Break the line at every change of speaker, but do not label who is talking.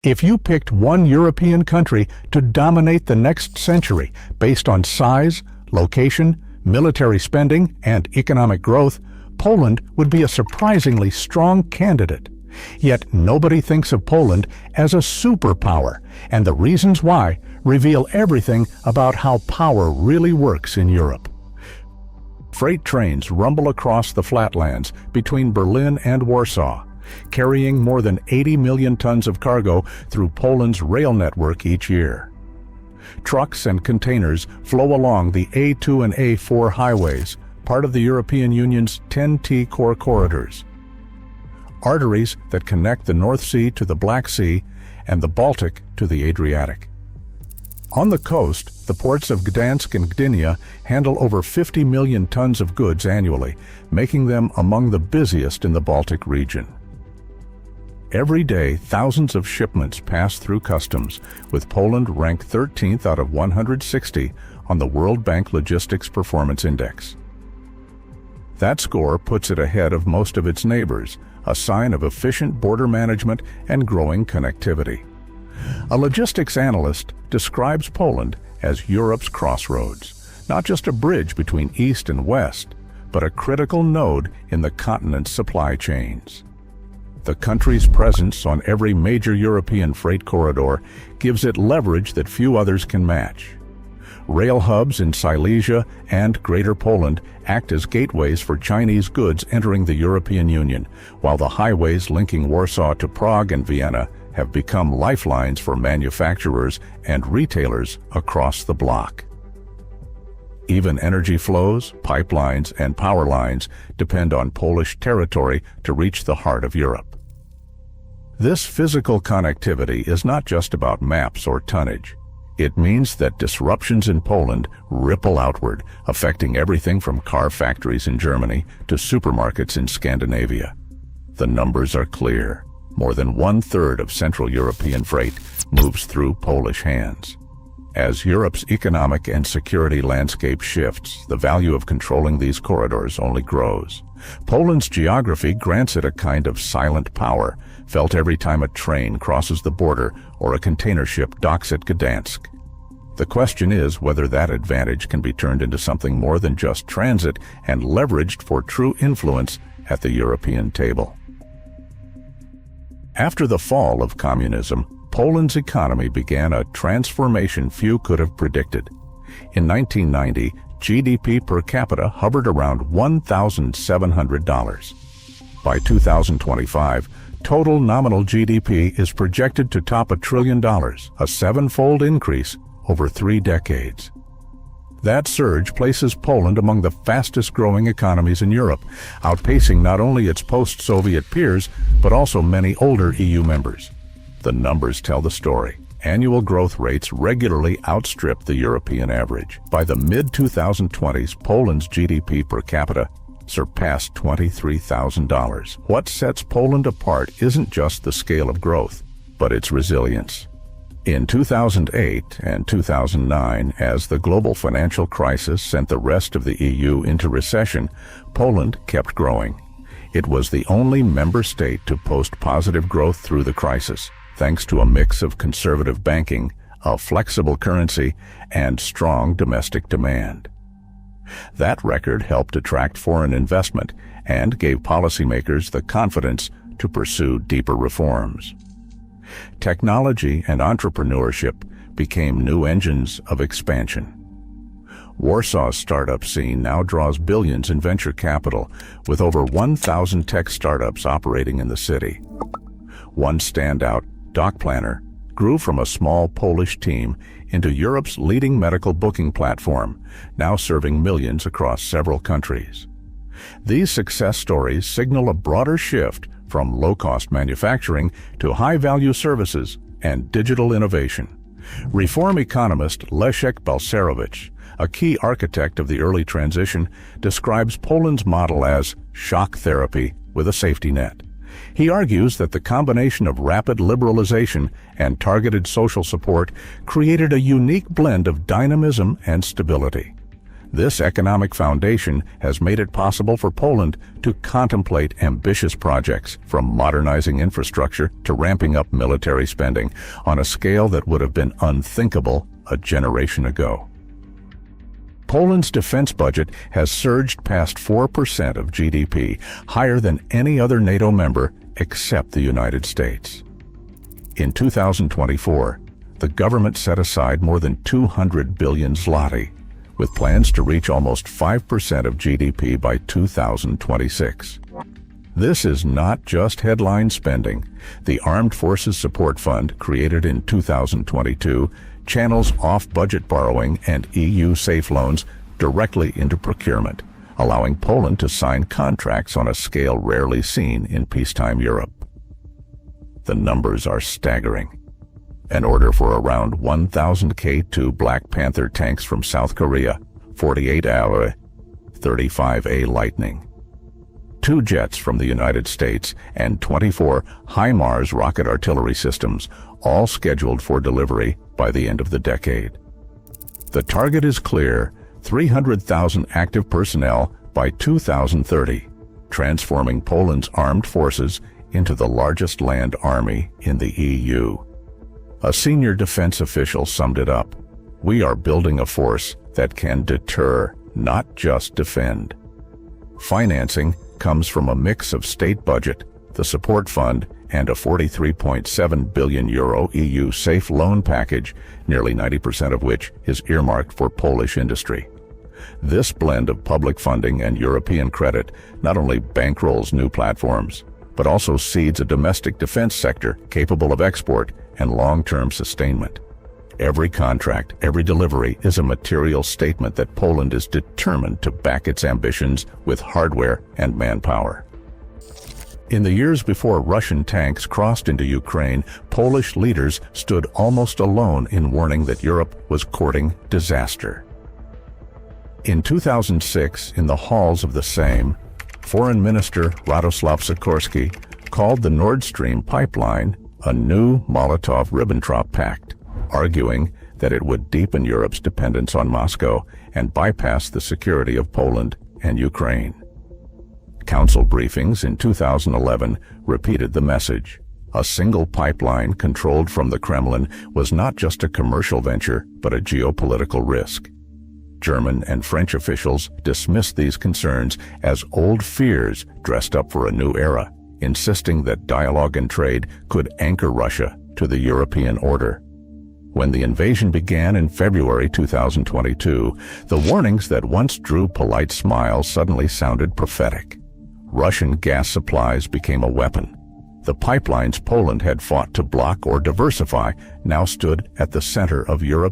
If you picked one European country to dominate the next century based on size, location, military spending, and economic growth, Poland would be a surprisingly strong candidate. Yet nobody thinks of Poland as a superpower, and the reasons why reveal everything about how power really works in Europe. Freight trains rumble across the flatlands between Berlin and Warsaw, carrying more than 80 million tons of cargo through Poland's rail network each year. Trucks and containers flow along the A2 and A4 highways, part of the European Union's 10T core corridors. Arteries that connect the North Sea to the Black Sea and the Baltic to the Adriatic. On the coast, the ports of Gdansk and Gdynia handle over 50 million tons of goods annually, making them among the busiest in the Baltic region. Every day, thousands of shipments pass through customs, with Poland ranked 13th out of 160 on the World Bank Logistics Performance Index. That score puts it ahead of most of its neighbors, a sign of efficient border management and growing connectivity. A logistics analyst describes Poland as Europe's crossroads, not just a bridge between East and West, but a critical node in the continent's supply chains. The country's presence on every major European freight corridor gives it leverage that few others can match. Rail hubs in Silesia and Greater Poland act as gateways for Chinese goods entering the European Union, while the highways linking Warsaw to Prague and Vienna have become lifelines for manufacturers and retailers across the bloc. Even energy flows, pipelines, and power lines depend on Polish territory to reach the heart of Europe. This physical connectivity is not just about maps or tonnage. It means that disruptions in Poland ripple outward, affecting everything from car factories in Germany to supermarkets in Scandinavia. The numbers are clear. More than 1/3 of Central European freight moves through Polish hands. As Europe's economic and security landscape shifts, the value of controlling these corridors only grows. Poland's geography grants it a kind of silent power, felt every time a train crosses the border or a container ship docks at Gdansk. The question is whether that advantage can be turned into something more than just transit and leveraged for true influence at the European table. After the fall of communism, Poland's economy began a transformation few could have predicted. In 1990, GDP per capita hovered around $1,700. By 2025, total nominal GDP is projected to top $1 trillion, a seven-fold increase over 3 decades. That surge places Poland among the fastest-growing economies in Europe, outpacing not only its post-Soviet peers, but also many older EU members. The numbers tell the story. Annual growth rates regularly outstrip the European average. By the mid-2020s, Poland's GDP per capita surpassed $23,000. What sets Poland apart isn't just the scale of growth, but its resilience. In 2008 and 2009, as the global financial crisis sent the rest of the EU into recession, Poland kept growing. It was the only member state to post positive growth through the crisis, thanks to a mix of conservative banking, a flexible currency, and strong domestic demand. That record helped attract foreign investment and gave policymakers the confidence to pursue deeper reforms. Technology and entrepreneurship became new engines of expansion. Warsaw's startup scene now draws billions in venture capital, with over 1,000 tech startups operating in the city. One standout, Doc Planner, grew from a small Polish team into Europe's leading medical booking platform, now serving millions across several countries. These success stories signal a broader shift from low-cost manufacturing to high-value services and digital innovation. Reform economist Leszek Balcerowicz, a key architect of the early transition, describes Poland's model as shock therapy with a safety net. He argues that the combination of rapid liberalization and targeted social support created a unique blend of dynamism and stability. This economic foundation has made it possible for Poland to contemplate ambitious projects, from modernizing infrastructure to ramping up military spending on a scale that would have been unthinkable a generation ago. Poland's defense budget has surged past 4% of GDP, higher than any other NATO member except the United States. In 2024, the government set aside more than 200 billion zloty, with plans to reach almost 5% of GDP by 2026. This is not just headline spending. The Armed Forces Support Fund, created in 2022, channels off-budget borrowing and EU safe loans directly into procurement, allowing Poland to sign contracts on a scale rarely seen in peacetime Europe. The numbers are staggering. An order for around 1,000 K2 Black Panther tanks from South Korea, 48-hour 35A Lightning, 2 jets from the United States, and 24 HIMARS rocket artillery systems, all scheduled for delivery by the end of the decade. The target is clear: 300,000 active personnel by 2030, transforming Poland's armed forces into the largest land army in the EU. A senior defense official summed it up: "We are building a force that can deter, not just defend." Financing comes from a mix of state budget, the support fund, and a 43.7 billion euro EU safe loan package, nearly 90% of which is earmarked for Polish industry. This blend of public funding and European credit not only bankrolls new platforms, but also seeds a domestic defense sector capable of export and long-term sustainment. Every contract, every delivery is a material statement that Poland is determined to back its ambitions with hardware and manpower. In the years before Russian tanks crossed into Ukraine, Polish leaders stood almost alone in warning that Europe was courting disaster. In 2006, in the halls of the Sejm, Foreign Minister Radosław Sikorski called the Nord Stream pipeline a new Molotov-Ribbentrop Pact, arguing that it would deepen Europe's dependence on Moscow and bypass the security of Poland and Ukraine. Council briefings in 2011 repeated the message. A single pipeline controlled from the Kremlin was not just a commercial venture, but a geopolitical risk. German and French officials dismissed these concerns as old fears dressed up for a new era, insisting that dialogue and trade could anchor Russia to the European order. When the invasion began in February 2022, the warnings that once drew polite smiles suddenly sounded prophetic. Russian gas supplies became a weapon. The pipelines Poland had fought to block or diversify now stood at the center of Europe's